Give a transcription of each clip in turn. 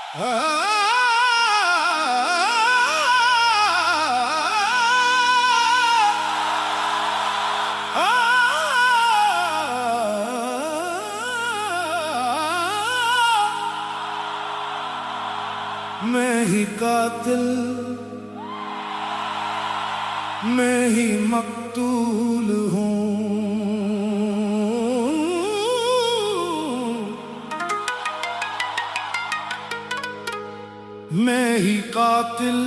मैं ही कातिल, मैं ही मकतूल हूँ। मैं ही कातिल,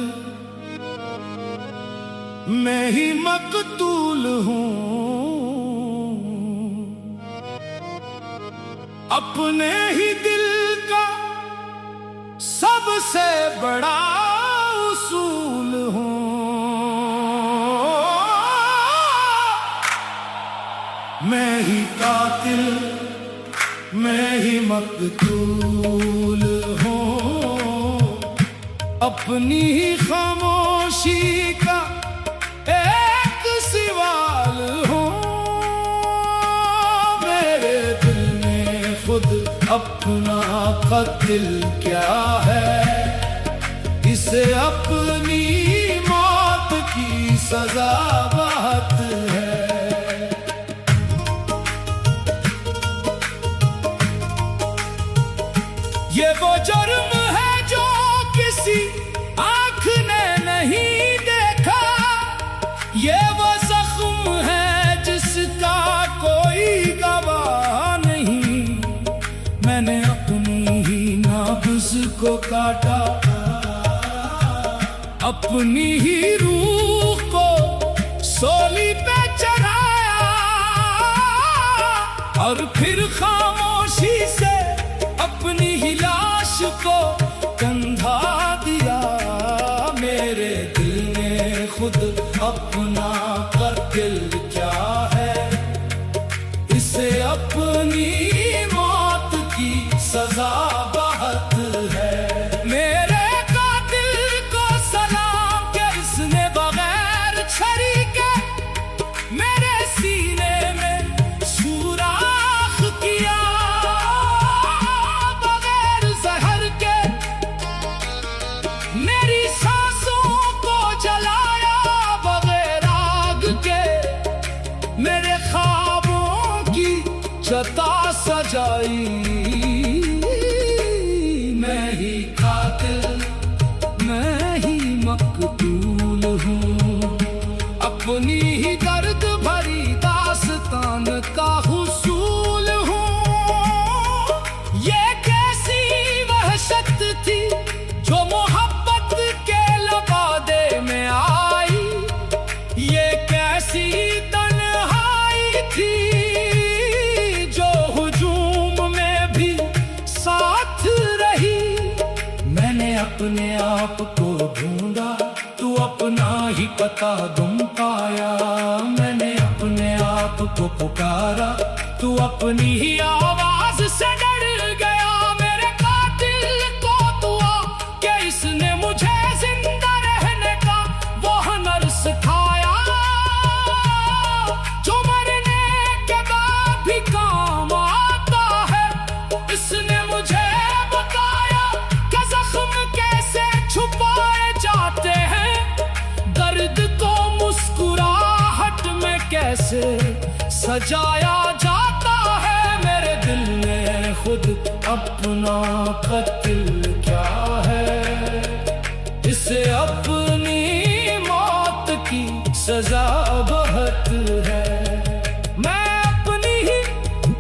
मैं ही मकतूल हूँ। अपने ही दिल का सबसे बड़ा उसूल हूँ। मैं ही कातिल, मैं ही मकतूल हूँ। अपनी ही खामोशी का एक सवाल हूँ। मेरे दिल में खुद अपना कातिल क्या है, इसे अपनी मौत की सजा बहुत है। ये वो जुर्म है जो किसी आंख ने नहीं देखा, ये वो जख्म है जिसका कोई गवाह नहीं। मैंने अपनी ही नाब्ज़ को काटा, अपनी ही रूह को सोली पे चढ़ाया, और फिर खामोशी से अपनी ही लाश को कंधा दिया। मेरे दिल ने खुद अपना कातिल क्या है, इसे अपनी मौत की सजा बहुत है। मेरे कातिल को सलाम के इसने बगैर छरी के मेरे सीने में सुराख किया, बगैर जहर के मेरी सांसों को जलाया, बगैर आग के मेरे ख्वाबों की छता सजाई। मैं ही कातिल, मैं ही मकतूल हूँ। अपनी ही दर्द भरी दास्तान का हुसूल हूँ। ये कैसी वहशत थी जो मोहब्बत के लबादे में आई, ये कैसी तन्हाई थी जो हुजूम में भी साथ रही। मैंने अपने आप को ढूंढा, तू अपना ही पता गुम पाया। मैंने अपने आप को पुकारा, तू अपनी ही आवाज से डर गया। मेरे कातिल को दुआ कि इसने मुझे जिंदा रहने का वो हुनर सिखाया, जो मरने के बाद भी काम आता है। इसने मुझे बताया कि जख्म कैसे छुपाए जाते हैं, दर्द को मुस्कुराहट में कैसे सजाया जाता है। मेरे दिल ने खुद अपना कातिल क्या है, इसे अपनी मौत की सजा बहुत है। मैं अपनी ही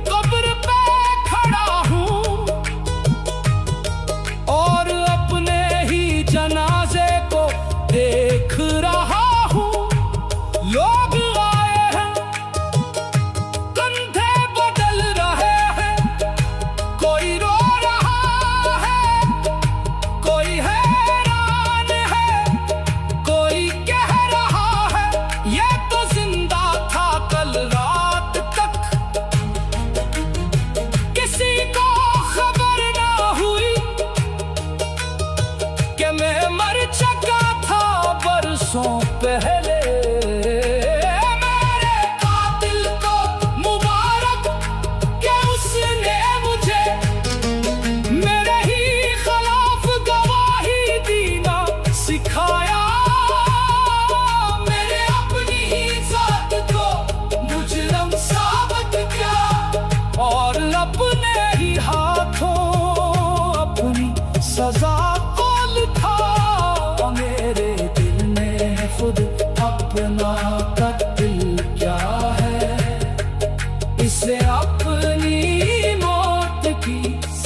कब्र पे खड़ा हूँ और अपने ही जनाजे को देख रहा हूँ। लोग आए हैं, कंधे बदल रहे हैं, कोई रो रहा है, कोई हैरान है,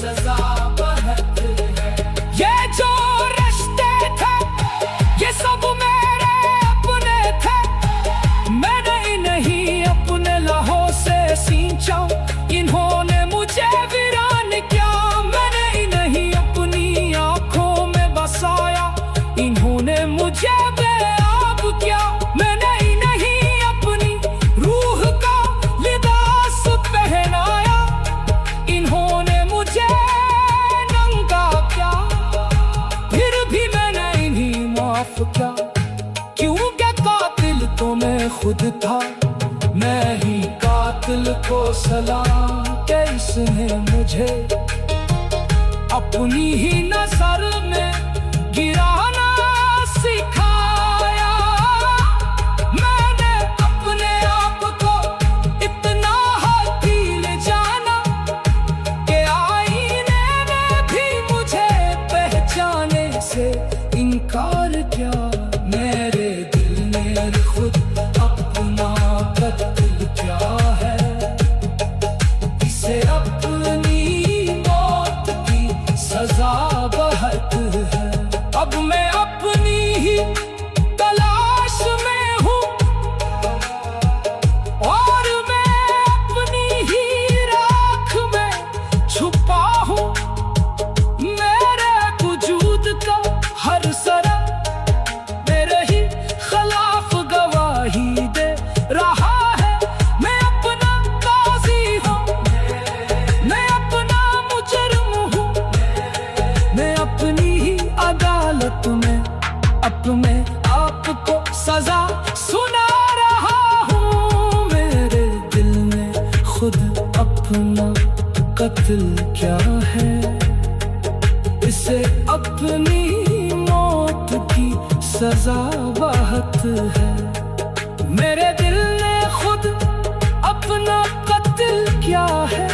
सजा बहुत है। ये जो रिश्ते थे ये सब मेरे अपने थे, मैंने इन्हीं अपने लहू से सींचा, इन्होंने मुझे वीरान किया। मैंने इन्हीं अपनी आंखों में बसाया, इन्होंने मुझे बेआब किया। मैंने इन्हीं अपनी रूह का लिबास पहनाया, इन्होंने मुझे नंगा किया। फिर भी मैंने इन्हीं माफ किया, क्योंकि कातिल तो मैं खुद था। मैं ही कातिल को सलाम के इसने मुझे अपनी ही नजर में गिराना सिखाया। मैंने अपने आप को इतना हकीर जाना कि आईने में भी मुझे पहचाने से इनकार किया। मेरे दिल ने खुद अपना कत्ल किया है, इसे अपनी मौत की सजा बहुत है। अब मैं अपनी ही तलाश में हूँ और मैं अपनी ही राख में छुपा हूँ। मेरे वजूद का हर सरा मेरे ही खिलाफ गवाही दे रहा है। मैं अपना काजी हूँ, मैं अपना मुजरिम हूँ, मैं अपनी ही अदालत में अपने आप को सजा सुना रहा हूँ। मेरे दिल ने खुद अपना कत्ल क्या है, इसे अपनी मौत की सजा बहुत है। मेरे दिल ने खुद अपना कत्ल क्या है,